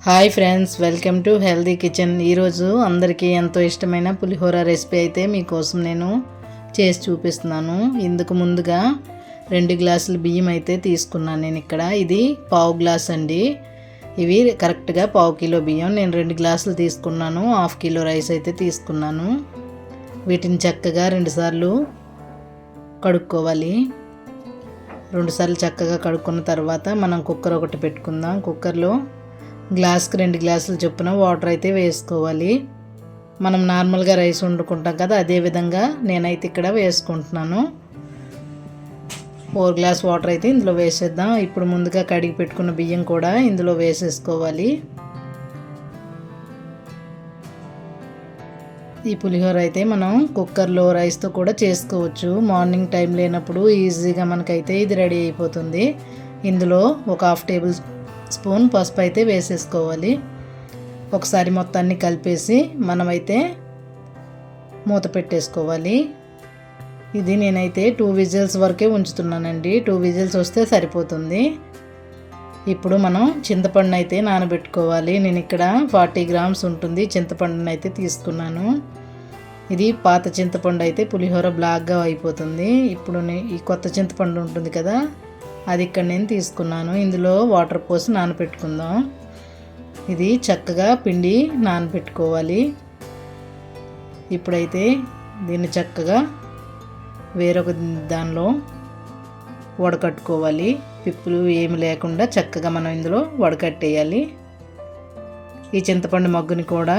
Hi friends, welcome to healthy kitchen. ఈరోజు అందరికీ ఎంతో ఇష్టమైన పులిహోర రెసిపీ అయితే మీకోసం నేను చేసి చూపిస్తున్నాను. ఇందుకు ముందుగా 2 గ్లాసులు బియ్యం అయితే తీసుకున్నాను నేను ఇక్కడ. ఇది పావు గ్లాస్ అండి. ఇవి కరెక్ట్గా పావు కిలో బియ్యం. నేను 2 గ్లాసులు తీసుకున్నాను. 1/2 కిలో రైస్ అయితే తీసుకున్నాను. వీటిని చక్కగా 2 సార్లు కడుక్కోవాలి. 2 సార్లు చక్కగా కడుక్కున్న తర్వాత మనం కుక్కర్ ఒకటి పెట్టుకుందాం. కుక్కర్లో గ్లాస్కి 2 గ్లాసులు చొప్పున వాటర్ అయితే వేసుకోవాలి. మనం నార్మల్గా రైస్ వండుకుంటాం కదా, అదే విధంగా నేనైతే ఇక్కడ వేసుకుంటున్నాను. 4 గ్లాస్ వాటర్ అయితే ఇందులో వేసేద్దాం. ఇప్పుడు ముందుగా కడిగి పెట్టుకున్న బియ్యం కూడా ఇందులో వేసేసుకోవాలి. ఈ పులిహోర అయితే మనం కుక్కర్లో రైస్తో కూడా చేసుకోవచ్చు. మార్నింగ్ టైం లేనప్పుడు ఈజీగా మనకైతే ఇది రెడీ అయిపోతుంది. ఇందులో ఒక 1/2 టేబుల్ స్పూన్ పసుపు అయితే వేసేసుకోవాలి. ఒకసారి మొత్తాన్ని కలిపేసి మనమైతే మూత పెట్టేసుకోవాలి. ఇది నేనైతే 2 విజిల్స్ వరకే ఉంచుతున్నానండి. 2 విజిల్స్ వస్తే సరిపోతుంది. ఇప్పుడు మనం చింతపండు అయితే నానబెట్టుకోవాలి. నేను ఇక్కడ 40 గ్రామ్స్ ఉంటుంది చింతపండుని అయితే తీసుకున్నాను. ఇది పాత చింతపండు అయితే పులిహోర బ్లాక్గా అయిపోతుంది. ఇప్పుడు ఈ కొత్త చింతపండు ఉంటుంది కదా, అది ఇక్కడ నేను తీసుకున్నాను. ఇందులో వాటర్ పోసి నానబెట్టుకుందాం. ఇది చక్కగా పిండి నానబెట్టుకోవాలి. ఇప్పుడైతే దీన్ని చక్కగా వేరొక దానిలో వడకట్టుకోవాలి. పిప్పులు ఏమి లేకుండా చక్కగా మనం ఇందులో వడకట్టేయాలి. ఈ చింతపండు మగ్గుని కూడా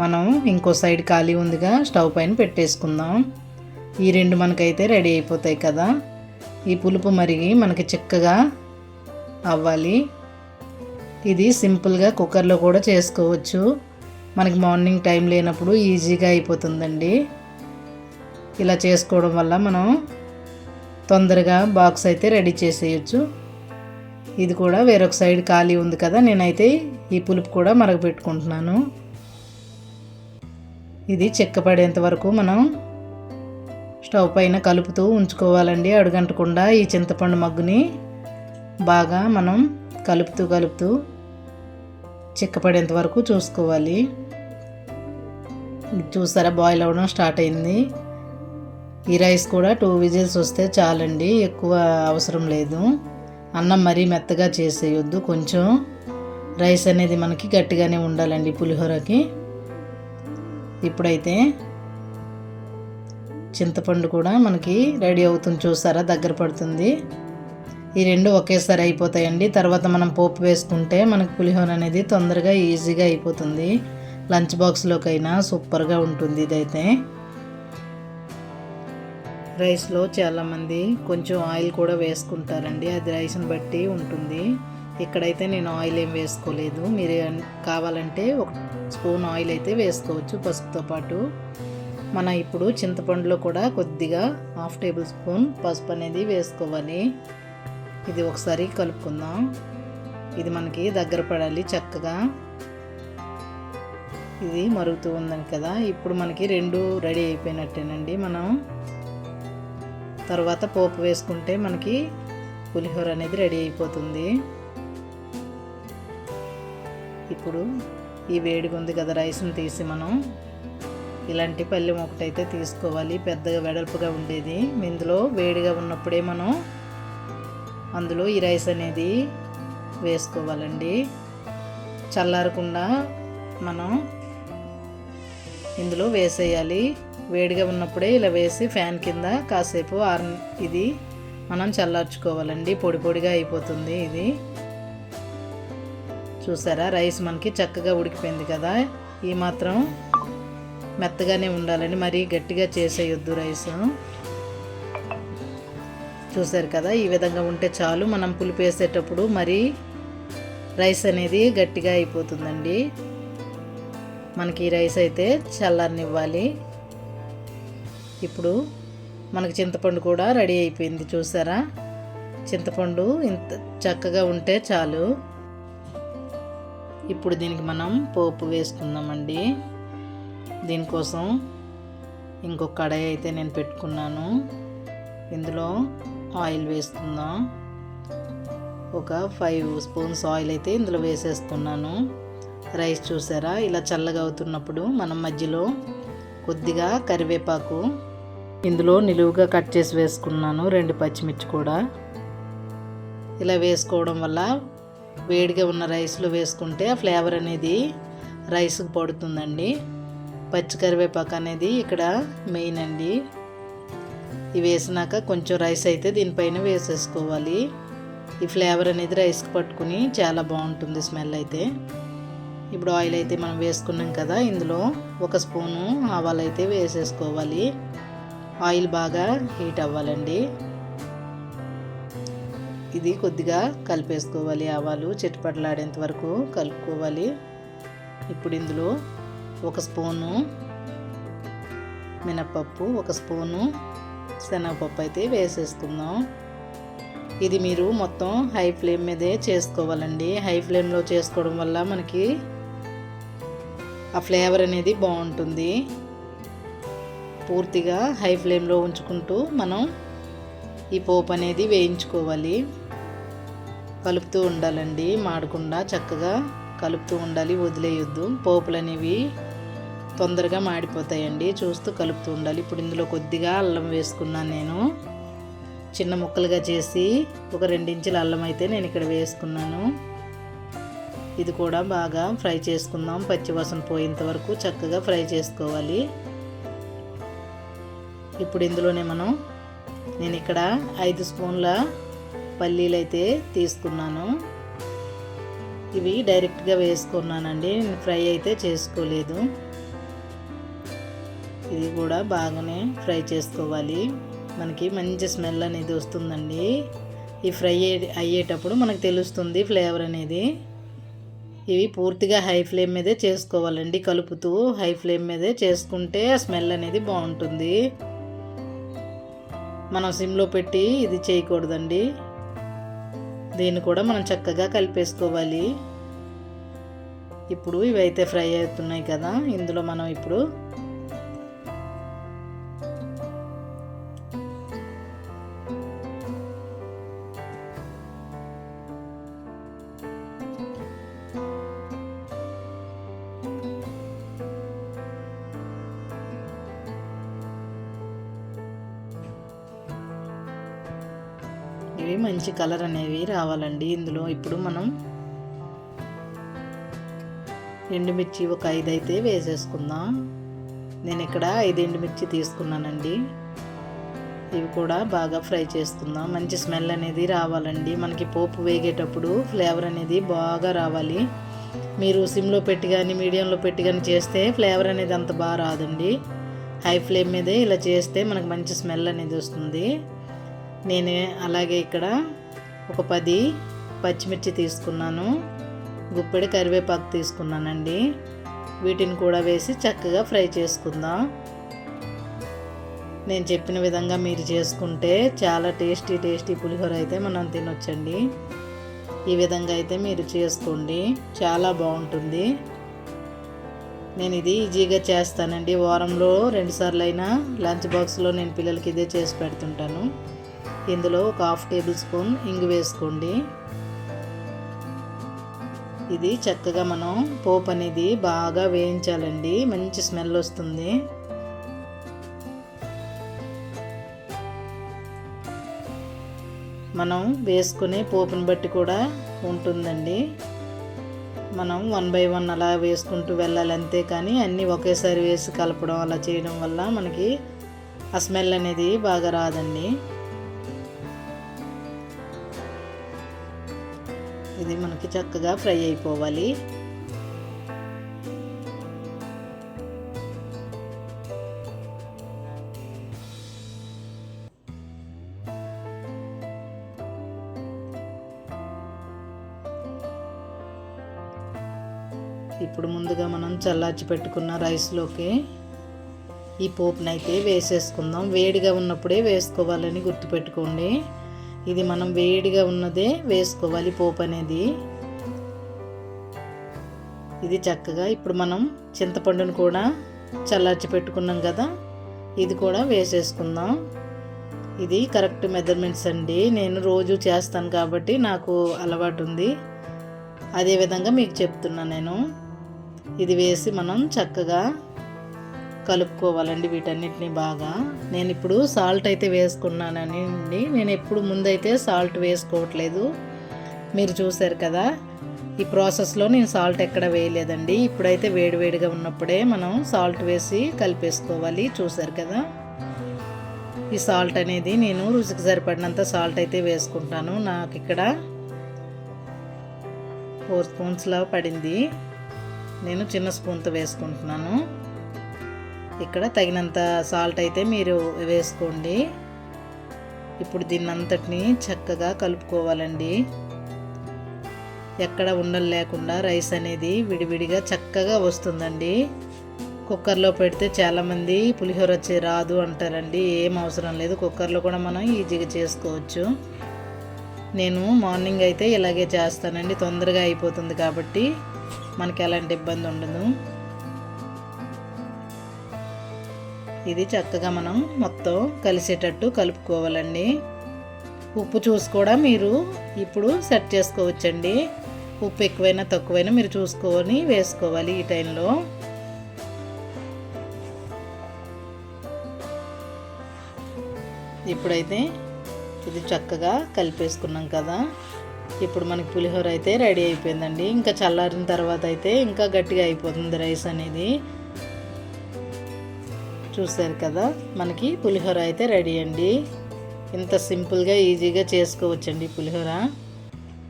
మనం ఇంకో సైడ్ ఖాళీ ఉందిగా స్టవ్ పైన పెట్టేసుకుందాం. ఈ 2 మనకైతే రెడీ అయిపోతాయి కదా. ఈ పులుపు మరిగి మనకి చిక్కగా అవ్వాలి. ఇది సింపుల్గా కుక్కర్లో కూడా చేసుకోవచ్చు. మనకి మార్నింగ్ టైం లేనప్పుడు ఈజీగా అయిపోతుందండి. ఇలా చేసుకోవడం వల్ల మనం తొందరగా బాక్స్ అయితే రెడీ చేసేయచ్చు. ఇది కూడా వేరొక సైడ్ ఖాళీ ఉంది కదా, నేనైతే ఈ పులుపు కూడా మరగపెట్టుకుంటున్నాను. ఇది చిక్కపడేంత వరకు మనం స్టవ్ పైన కలుపుతూ ఉంచుకోవాలండి. అడుగంటకుండా ఈ చింతపండు మగ్గుని బాగా మనం కలుపుతూ చిక్కపడేంత వరకు చూసుకోవాలి. చూసారా, బాయిల్ అవ్వడం స్టార్ట్ అయింది. ఈ రైస్ కూడా 2 విజిల్స్ వస్తే చాలండి, ఎక్కువ అవసరం లేదు. అన్నం మరీ మెత్తగా చేసేయొద్దు, కొంచెం రైస్ అనేది మనకి గట్టిగానే ఉండాలండి పులిహోరకి. ఇప్పుడైతే చింతపండు కూడా మనకి రెడీ అవుతుంది. చూసారా, దగ్గర పడుతుంది. ఈ 2 ఒకేసారి అయిపోతాయండి. తర్వాత మనం పోపు వేసుకుంటే మనకి పులిహోర అనేది తొందరగా ఈజీగా అయిపోతుంది. లంచ్ బాక్స్లోకైనా సూపర్గా ఉంటుంది. ఇదైతే రైస్లో చాలామంది కొంచెం ఆయిల్ కూడా వేసుకుంటారండి, అది రైస్ని బట్టి ఉంటుంది. ఇక్కడైతే నేను ఆయిల్ ఏం వేసుకోలేదు. మీరు కావాలంటే 1 స్పూన్ ఆయిల్ అయితే వేసుకోవచ్చు పసుపుతో పాటు. మనం ఇప్పుడు చింతపండులో కూడా కొద్దిగా 1/2 టేబుల్ స్పూన్ పసుపు అనేది వేసుకోవాలి. ఇది ఒకసారి కలుపుకుందాం. ఇది మనకి దగ్గర పడాలి చక్కగా. ఇది మరుగుతూ ఉందని కదా, ఇప్పుడు మనకి 2 రెడీ అయిపోయినట్టేనండి. మనం తర్వాత పోపు వేసుకుంటే మనకి పులిహోర అనేది రెడీ అయిపోతుంది. ఇప్పుడు ఈ వేడిగా ఉంది కదా, రైస్ని తీసి మనం ఇలాంటి పళ్ళెం ఒకటైతే తీసుకోవాలి, పెద్దగా వెడల్పుగా ఉండేది. ఇందులో వేడిగా ఉన్నప్పుడే మనం అందులో ఈ రైస్ అనేది వేసుకోవాలండి. చల్లారకుండా మనం ఇందులో వేసేయాలి. వేడిగా ఉన్నప్పుడే ఇలా వేసి ఫ్యాన్ కింద కాసేపు ఇది మనం చల్లార్చుకోవాలండి. పొడి పొడిగా అయిపోతుంది. ఇది చూసారా, రైస్ మనకి చక్కగా ఉడికిపోయింది కదా. ఈ మాత్రం మెత్తగానే ఉండాలని, మరీ గట్టిగా చేసేయొద్దు రైస్. చూసారు కదా, ఈ విధంగా ఉంటే చాలు. మనం పులుపు వేసేటప్పుడు మరీ రైస్ అనేది గట్టిగా అయిపోతుందండి. మనకి ఈ రైస్ అయితే చల్లారనివ్వాలి. ఇప్పుడు మనకి చింతపండు కూడా రెడీ అయిపోయింది. చూసారా, చింతపండు ఇంత చక్కగా ఉంటే చాలు. ఇప్పుడు దీనికి మనం పోపు వేసుకుందామండి. దీనికోసం ఇంకొక కడాయి అయితే నేను పెట్టుకున్నాను. ఇందులో ఆయిల్ వేసుకుందాం. ఒక 5 స్పూన్స్ ఆయిల్ అయితే ఇందులో వేసేస్తున్నాను. రైస్ చూసారా ఇలా చల్లగా అవుతున్నప్పుడు మనం మధ్యలో కొద్దిగా కరివేపాకు ఇందులో నిలువుగా కట్ చేసి వేసుకున్నాను. 2 పచ్చిమిర్చి కూడా ఇలా వేసుకోవడం వల్ల వేడిగా ఉన్న రైస్లో వేసుకుంటే ఆ ఫ్లేవర్ అనేది రైస్కి పడుతుందండి. పచ్చి కరివేపాకు అనేది ఇక్కడ మెయిన్ అండి. ఇవి వేసినాక కొంచెం రైస్ అయితే దీనిపైన వేసేసుకోవాలి. ఈ ఫ్లేవర్ అనేది రైస్కి పట్టుకుని చాలా బాగుంటుంది స్మెల్ అయితే. ఇప్పుడు ఆయిల్ అయితే మనం వేసుకున్నాం కదా, ఇందులో 1 స్పూను ఆవాలు అయితే వేసేసుకోవాలి. ఆయిల్ బాగా హీట్ అవ్వాలండి. ఇది కొద్దిగా కలిపేసుకోవాలి. ఆవాలు చిటపటలాడేంత వరకు కలుపుకోవాలి. ఇప్పుడు ఇందులో 1 స్పూను మినప్పప్పు, 1 స్పూను శనగపప్పు అయితే వేసేసుకుందాం. ఇది మీరు మొత్తం హై ఫ్లేమ్ మీదే చేసుకోవాలండి. హై ఫ్లేమ్లో చేసుకోవడం వల్ల మనకి ఆ ఫ్లేవర్ అనేది బాగుంటుంది. పూర్తిగా హై ఫ్లేమ్లో ఉంచుకుంటూ మనం ఈ పోపు అనేది వేయించుకోవాలి. కలుపుతూ ఉండాలండి, మాడకుండా చక్కగా కలుపుతూ ఉండాలి, వదిలేయొద్దు. పోపులు అనేవి తొందరగా మాడిపోతాయండి, చూస్తూ కలుపుతూ ఉండాలి. ఇప్పుడు ఇందులో కొద్దిగా అల్లం వేసుకున్నాను. నేను చిన్న ముక్కలుగా చేసి ఒక 2 ఇంచుల అల్లం అయితే నేను ఇక్కడ వేసుకున్నాను. ఇది కూడా బాగా ఫ్రై చేసుకుందాం. పచ్చివాసన పోయేంత వరకు చక్కగా ఫ్రై చేసుకోవాలి. ఇప్పుడు ఇందులోనే నేను ఇక్కడ 5 స్పూన్ల పల్లీలు అయితే తీసుకున్నాను. ఇవి డైరెక్ట్గా వేసుకున్నానండి, నేను ఫ్రై అయితే చేసుకోలేదు. ఇది కూడా బాగానే ఫ్రై చేసుకోవాలి. మనకి మంచి స్మెల్ అనేది వస్తుందండి. ఈ ఫ్రై అయ్యేటప్పుడు మనకు తెలుస్తుంది ఫ్లేవర్ అనేది. ఇవి పూర్తిగా హై ఫ్లేమ్ మీదే చేసుకోవాలండి. కలుపుతూ హై ఫ్లేమ్ మీదే చేసుకుంటే ఆ స్మెల్ అనేది బాగుంటుంది. మనం సిమ్లో పెట్టి ఇది చేయకూడదండి. దీన్ని కూడా మనం చక్కగా కలిపేసుకోవాలి. ఇప్పుడు ఇవైతే ఫ్రై అవుతున్నాయి కదా, ఇందులో మనం ఇప్పుడు ఇవి మంచి కలర్ అనేవి రావాలండి. ఇందులో ఇప్పుడు మనం ఎండుమిర్చి ఒక 5 అయితే వేసేసుకుందాం. నేను ఇక్కడ 5 ఎండుమిర్చి తీసుకున్నానండి. ఇవి కూడా బాగా ఫ్రై చేసుకుందాం. మంచి స్మెల్ అనేది రావాలండి. మనకి పోపు వేగేటప్పుడు ఫ్లేవర్ అనేది బాగా రావాలి. మీరు సిమ్లో పెట్టి కానీ మీడియంలో పెట్టి కానీ చేస్తే ఫ్లేవర్ అనేది అంత బాగా రాదండి. హై ఫ్లేమ్ మీదే ఇలా చేస్తే మనకు మంచి స్మెల్ అనేది వస్తుంది. నేను అలాగే ఇక్కడ ఒక 10 పచ్చిమిర్చి తీసుకున్నాను, గుప్పెడి కరివేపాకు తీసుకున్నానండి. వీటిని కూడా వేసి చక్కగా ఫ్రై చేసుకుందాం. నేను చెప్పిన విధంగా మీరు చేసుకుంటే చాలా టేస్టీ పులిహోర అయితే మనం తినొచ్చండి. ఈ విధంగా అయితే మీరు చేసుకోండి, చాలా బాగుంటుంది. నేను ఇది ఈజీగా చేస్తానండి. వారంలో 2 సార్లు అయినా లంచ్ బాక్స్లో నేను పిల్లలకి ఇదే చేసి పెడుతుంటాను. ఇందులో ఒక 1/2 టేబుల్ స్పూన్ ఇంగు వేసుకోండి. ఇది చక్కగా మనం పోపు అనేది బాగా వేయించాలండి, మంచి స్మెల్ వస్తుంది. మనం వేసుకునే పోపుని బట్టి కూడా ఉంటుందండి. మనం 1 బై 1 అలా వేసుకుంటూ వెళ్ళాలి అంతే. కానీ అన్నీ ఒకేసారి వేసి కలపడం అలా చేయడం వల్ల మనకి ఆ స్మెల్ అనేది బాగా రాదండి. ఇది మనకి చక్కగా ఫ్రై అయిపోవాలి. ఇప్పుడు ముందుగా మనం చల్లార్చి పెట్టుకున్న రైస్లోకి ఈ పోపునైతే వేసేసుకుందాం. వేడిగా ఉన్నప్పుడే వేసుకోవాలని గుర్తుపెట్టుకోండి. ఇది మనం వేడిగా ఉన్నదే వేసుకోవాలి పోపు అనేది. ఇది చక్కగా ఇప్పుడు మనం చింతపండును కూడా చల్లార్చి పెట్టుకున్నాం కదా, ఇది కూడా వేసేసుకుందాం. ఇది కరెక్ట్ మెజర్మెంట్స్ అండి. నేను రోజు చేస్తాను కాబట్టి నాకు అలవాటు ఉంది. అదేవిధంగా మీకు చెప్తున్నా నేను. ఇది వేసి మనం చక్కగా కలుపుకోవాలండి వీటన్నిటిని బాగా. నేను ఇప్పుడు సాల్ట్ అయితే వేసుకున్నానండి. నేను ఎప్పుడు ముందైతే సాల్ట్ వేసుకోవట్లేదు, మీరు చూసారు కదా. ఈ ప్రాసెస్లో నేను సాల్ట్ ఎక్కడ వేయలేదండి. ఇప్పుడైతే వేడివేడిగా ఉన్నప్పుడే మనం సాల్ట్ వేసి కలిపేసుకోవాలి. చూసారు కదా, ఈ సాల్ట్ అనేది నేను రుచికి సరిపడినంత సాల్ట్ అయితే వేసుకుంటాను. నాకు ఇక్కడ 4 స్పూన్స్లా పడింది. నేను చిన్న స్పూన్తో వేసుకుంటున్నాను. ఇక్కడ తగినంత సాల్ట్ అయితే మీరు వేసుకోండి. ఇప్పుడు దీన్నంతటిని చక్కగా కలుపుకోవాలండి. ఎక్కడ ఉండలు లేకుండా రైస్ అనేది విడివిడిగా చక్కగా వస్తుందండి. కుక్కర్లో పెడితే చాలామంది పులిహోర రాదు అంటారండి. ఏం అవసరం లేదు, కుక్కర్లో కూడా మనం ఈజీగా చేసుకోవచ్చు. నేను మార్నింగ్ అయితే ఇలాగే చేస్తానండి, తొందరగా అయిపోతుంది కాబట్టి మనకి ఎలాంటి ఇబ్బంది ఉండదు. ఇది చక్కగా మనం మొత్తం కలిసేటట్టు కలుపుకోవాలండి. ఉప్పు చూసి కూడా మీరు ఇప్పుడు సెట్ చేసుకోవచ్చండి. ఉప్పు ఎక్కువైనా తక్కువైనా మీరు చూసుకొని వేసుకోవాలి ఈ టైంలో. ఇప్పుడైతే ఇది చక్కగా కలిపేసుకున్నాం కదా. ఇప్పుడు మనకి పులిహోర అయితే రెడీ అయిపోయిందండి. ఇంకా చల్లారిన తర్వాత అయితే ఇంకా గట్టిగా అయిపోతుంది రైస్ అనేది. చూసారు కదా, మనకి పులిహోర అయితే రెడీ అండి. ఇంత సింపుల్గా ఈజీగా చేసుకోవచ్చండి పులిహోర.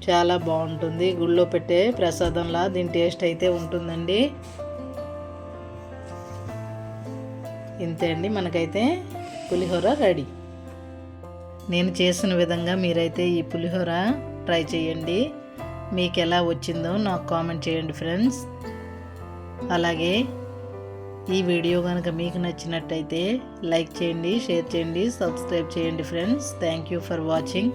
చాలా బాగుంటుంది, గుళ్ళో పెట్టే ప్రసాదంలా దీని టేస్ట్ అయితే ఉంటుందండి. ఇంతే అండి, మనకైతే పులిహోర రెడీ. నేను చేసిన విధంగా మీరైతే ఈ పులిహోర ట్రై చేయండి. మీకు ఎలా వచ్చిందో నాకు కామెంట్ చేయండి ఫ్రెండ్స్. అలాగే ఈ వీడియో కనుక మీకు నచ్చినట్టయితే లైక్ చేయండి, షేర్ చేయండి, సబ్స్క్రైబ్ చేయండి friends. Thank you for watching.